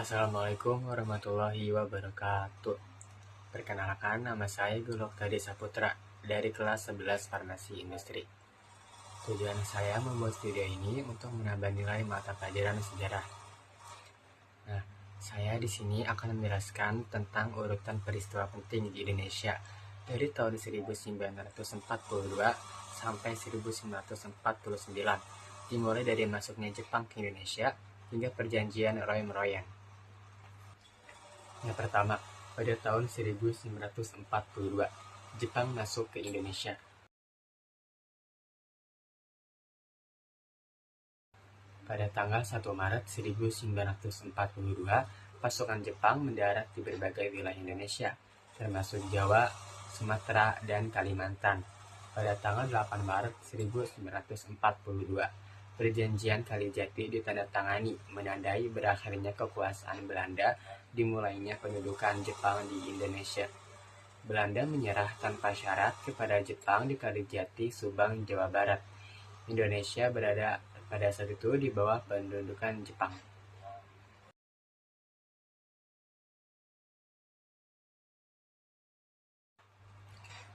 Assalamualaikum warahmatullahi wabarakatuh. Perkenalkan, nama saya Gulok Tadi Saputra dari kelas 11 Farmasi Industri. Tujuan saya membuat video ini untuk menambah nilai mata pelajaran sejarah. Nah, saya di sini akan menjelaskan tentang urutan peristiwa penting di Indonesia dari tahun 1942 sampai 1949, dimulai dari masuknya Jepang ke Indonesia hingga perjanjian Roym-Royan. Yang pertama, pada tahun 1942, Jepang masuk ke Indonesia. Pada tanggal 1 Maret 1942, pasukan Jepang mendarat di berbagai wilayah Indonesia, termasuk Jawa, Sumatera, dan Kalimantan. Pada tanggal 8 Maret 1942, Perjanjian Kalijati ditandatangani menandai berakhirnya kekuasaan Belanda, dimulainya pendudukan Jepang di Indonesia. Belanda menyerah tanpa syarat kepada Jepang di Kalijati, Subang, Jawa Barat. Indonesia berada pada saat itu di bawah pendudukan Jepang.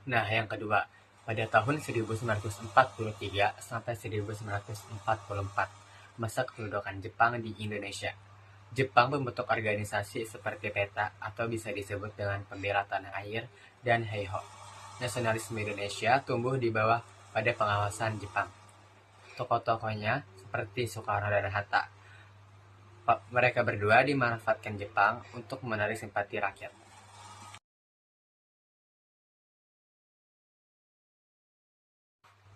Nah, yang kedua, pada tahun 1943 sampai 1944, masa kedudukan Jepang di Indonesia. Jepang membentuk organisasi seperti PETA atau bisa disebut dengan Pembela Tanah Air dan Heiho. Nasionalisme Indonesia tumbuh di bawah pada pengawasan Jepang. Tokoh-tokohnya seperti Soekarno dan Hatta. Mereka berdua dimanfaatkan Jepang untuk menarik simpati rakyat.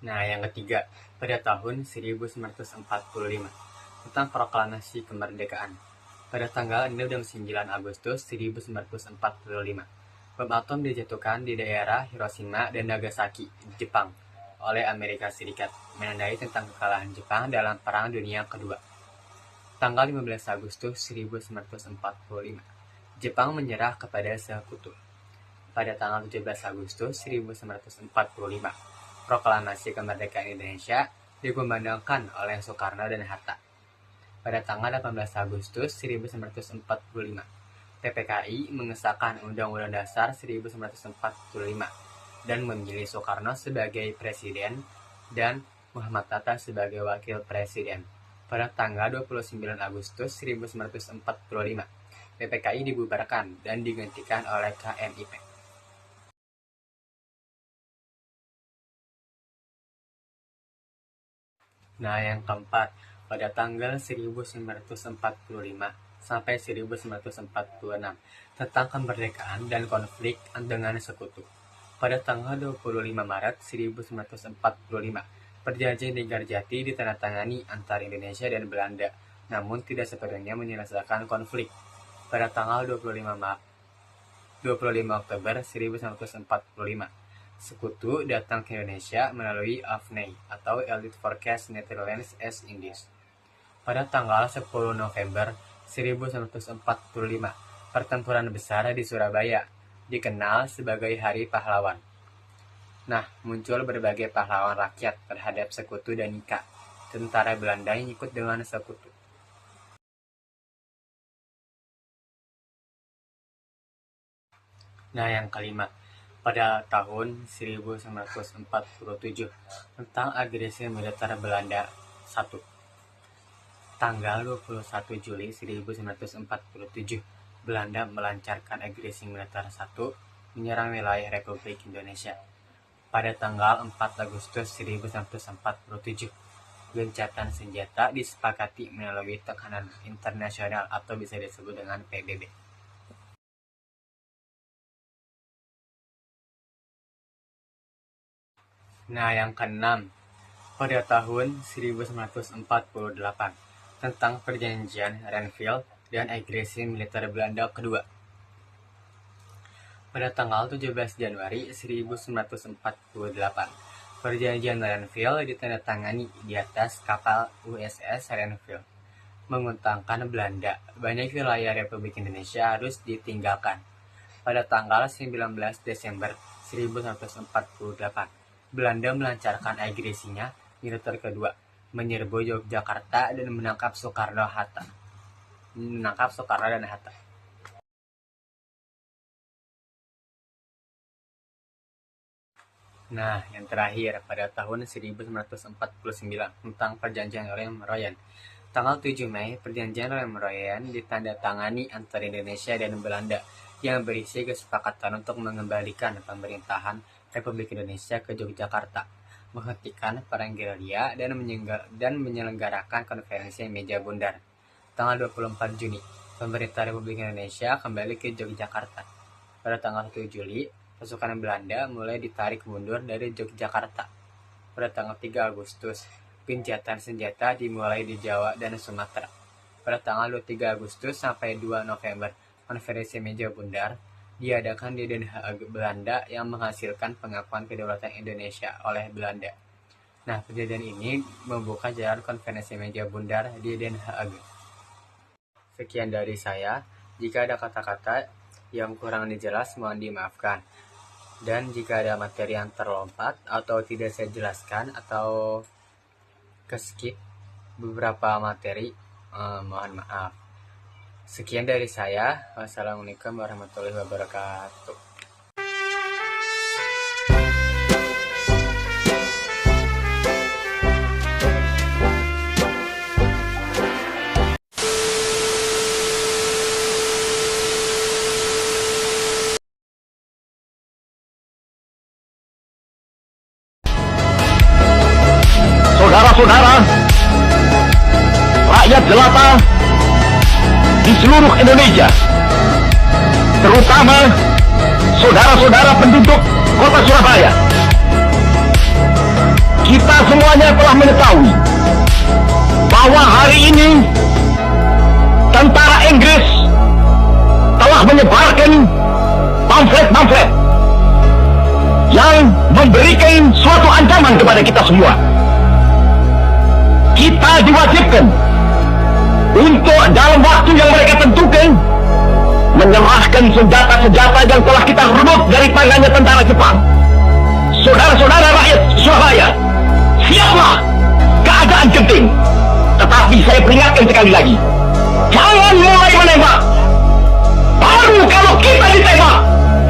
Nah, yang ketiga, pada tahun 1945, tentang proklamasi kemerdekaan. Pada tanggal 6 dan 9 Agustus 1945, bom atom dijatuhkan di daerah Hiroshima dan Nagasaki, Jepang, oleh Amerika Serikat, menandai tentang kekalahan Jepang dalam Perang Dunia Kedua. Tanggal 15 Agustus 1945, Jepang menyerah kepada Sekutu. Pada tanggal 17 Agustus 1945, proklamasi kemerdekaan Indonesia dikumandangkan oleh Soekarno dan Hatta. Pada tanggal 18 Agustus 1945, PPKI mengesahkan Undang-Undang Dasar 1945 dan memilih Soekarno sebagai presiden dan Muhammad Hatta sebagai wakil presiden. Pada tanggal 29 Agustus 1945, PPKI dibubarkan dan digantikan oleh KMIP. Nah, yang keempat, pada tanggal 1945 sampai 1946, tentang kemerdekaan dan konflik dengan Sekutu. Pada tanggal 25 Maret 1945, Perjanjian Linggarjati ditandatangani antara Indonesia dan Belanda, namun tidak sepenuhnya menyelesaikan konflik. Pada tanggal 25 Oktober 1945, Sekutu datang ke Indonesia melalui AFNI atau Elite Forecast Netherlands East Indies. Pada tanggal 10 November 1945, pertempuran besar di Surabaya, dikenal sebagai Hari Pahlawan. Nah, muncul berbagai pahlawan rakyat terhadap Sekutu dan Nika. Tentara Belanda yang ikut dengan Sekutu. Nah, yang kelima, pada tahun 1947, tentang agresi militer Belanda 1. Tanggal 21 Juli 1947, Belanda melancarkan agresi militer 1 menyerang wilayah Republik Indonesia. Pada tanggal 4 Agustus 1947, gencatan senjata disepakati melalui tekanan internasional atau bisa disebut dengan PBB. Nah, yang keenam, pada tahun 1948, tentang perjanjian Renville dan agresi militer Belanda kedua. Pada tanggal 17 Januari 1948, perjanjian Renville ditandatangani di atas kapal USS Renville. Menguntungkan Belanda, banyak wilayah Republik Indonesia harus ditinggalkan. Pada tanggal 19 Desember 1948, Belanda melancarkan agresinya militer kedua, menyerbu Yogyakarta dan menangkap Soekarno-Hatta. menangkap Soekarno dan Hatta. Nah, yang terakhir, pada tahun 1949 tentang Perjanjian Rem-Royan. Tanggal 7 Mei, Perjanjian Rem-Royan ditandatangani antara Indonesia dan Belanda yang berisi kesepakatan untuk mengembalikan pemerintahan Republik Indonesia ke Yogyakarta, menghentikan perang gerilya, dan menyelenggarakan konferensi Meja Bundar. Tanggal 24 Juni, pemerintah Republik Indonesia kembali ke Yogyakarta. Pada tanggal 1 Juli, pasukan Belanda mulai ditarik mundur dari Yogyakarta. Pada tanggal 3 Agustus, gencatan senjata dimulai di Jawa dan Sumatera. Pada tanggal 23 Agustus sampai 2 November, konferensi Meja Bundar diadakan di Den Haag, Belanda yang menghasilkan pengakuan kedaulatan Indonesia oleh Belanda. Nah, perjanjian ini membuka jalan konferensi Meja Bundar di Den Haag. Sekian dari saya. Jika ada kata-kata yang kurang jelas, mohon dimaafkan. Dan jika ada materi yang terlompat atau tidak saya jelaskan atau keskip beberapa materi, mohon maaf. Sekian dari saya. Wassalamualaikum warahmatullahi wabarakatuh. Saudara-saudara, rakyat jelata di seluruh Indonesia, terutama saudara-saudara penduduk kota Surabaya, kita semuanya telah mengetahui bahwa hari ini tentara Inggris telah menyebarkan pamflet-pamflet yang memberikan suatu ancaman kepada kita semua. Kita diwajibkan untuk dalam waktu yang mereka tentukan menyerahkan senjata-senjata yang telah kita rebut dari tangannya tentara Jepang. Saudara-saudara rakyat Surabaya, siaplah keadaan genting. Tetapi saya peringatkan sekali lagi, jangan mulai menembak. Baru kalau kita ditembak,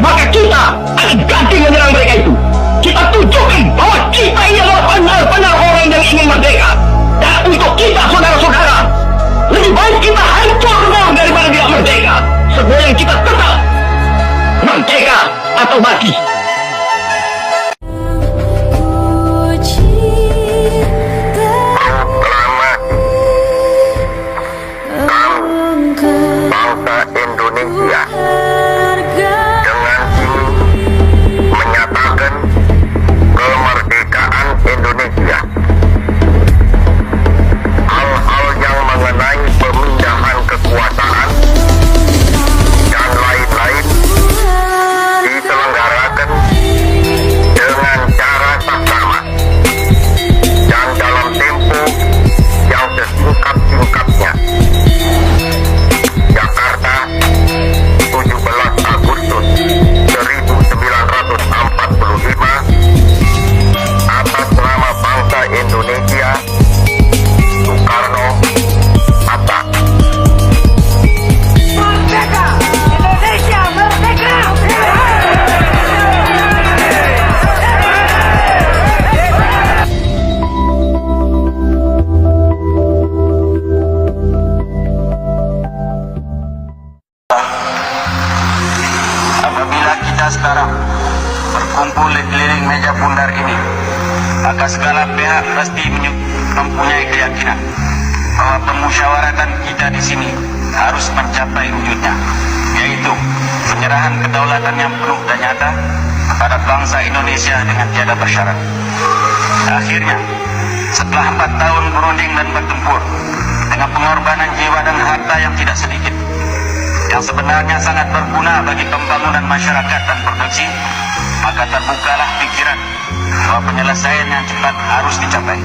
maka kita akan ganti menyerang mereka itu. Kita tunjukkan bahwa kita ini adalah benar-benar orang yang ingin merdeka. Dan untuk kita, saudara-saudara, lebih baik kita hancur semua daripada tidak merdeka. Semua yang kita tetap merdeka atau mati. Bangsa Indonesia dengan ini menyatakan kemerdekaan Indonesia. Hal-hal yang mengenai pemindahan kekuasaan dan lain-lain diselenggarakan dengan cara saksama dan dalam tempo yang sesingkat-singkatnya. Jakarta, 17 Agustus 1945, atas nama bangsa Indonesia, Soekarno, Hatta. Merdeka! Indonesia merdeka! Apabila kita sekarang berkumpul di keliling meja bundar ini, maka segala pihak pasti mempunyai keyakinan bahwa pemusyawaratan kita di sini harus mencapai wujudnya, yaitu penyerahan kedaulatan yang penuh dan nyata kepada bangsa Indonesia dengan tiada bersyarat. Akhirnya, setelah 4 tahun berunding dan bertempur dengan pengorbanan jiwa dan harta yang tidak sedikit, yang sebenarnya sangat berguna bagi pembangunan masyarakat dan produksi, maka terbukalah pikiran bahwa penyelesaian yang cepat harus dicapai.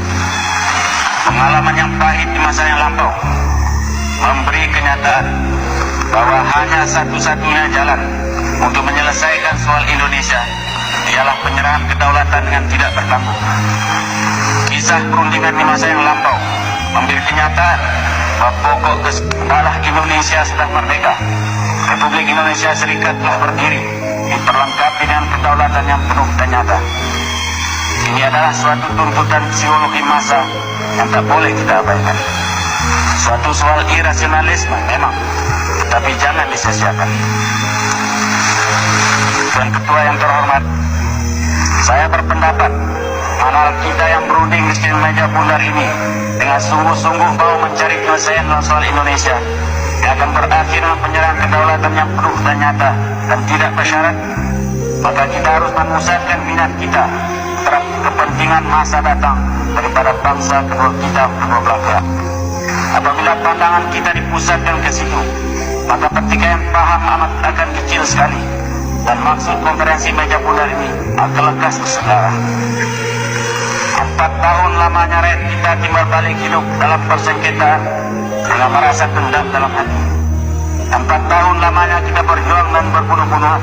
Pengalaman yang pahit di masa yang lampau memberi kenyataan bahwa hanya satu-satunya jalan untuk menyelesaikan soal Indonesia ialah penyerahan kedaulatan dengan tidak bertanggung. Kisah perundingan di masa yang lampau memberi kenyataan bahwa pokok adalah Indonesia sudah merdeka. Republik Indonesia Serikat telah berdiri, diperlengkapi dengan kedaulatan yang penuh dan nyata. Ini adalah suatu tuntutan psikologi massa yang tak boleh kita abaikan. Suatu soal irasionalisme memang, tapi jangan disia-siakan. Tuan Ketua yang terhormat, saya berpendapat manal kita yang berunding di sini meja bundar ini dengan sungguh-sungguh mau mencari penyelesaian soal Indonesia yang akan berakhir dengan penyerahan kedaulatan yang penuh dan nyata dan tidak bersyarat, maka kita harus memusatkan minat kita terhadap kepentingan masa datang daripada bangsa kedua kita kedua belah pihak. Apabila pandangan kita dipusatkan ke situ, maka pertikaian paham amat akan kecil sekali dan maksud konferensi meja bundar ini akan lekas terselenggara. 4 tahun lamanya rakyat kita timbal balik hidup dalam persengketaan dengan merasa dendam dalam hati. 4 tahun lamanya kita berjuang dan berbunuh-bunuhan,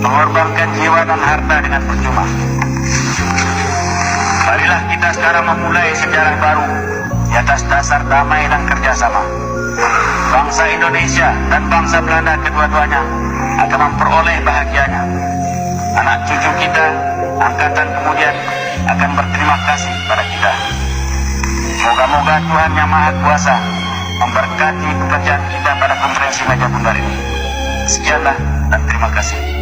mengorbankan jiwa dan harta dengan percuma. Marilah kita sekarang memulai sejarah baru di atas dasar damai dan kerjasama. Bangsa Indonesia dan bangsa Belanda kedua-duanya akan memperoleh bahagianya. Anak cucu kita, angkatan kemudian akan berterima kasih pada kita. Moga-moga Tuhan Yang Maha Kuasa memberkati pekerjaan kita pada konferensi meja bundar ini. Sekianlah dan terima kasih.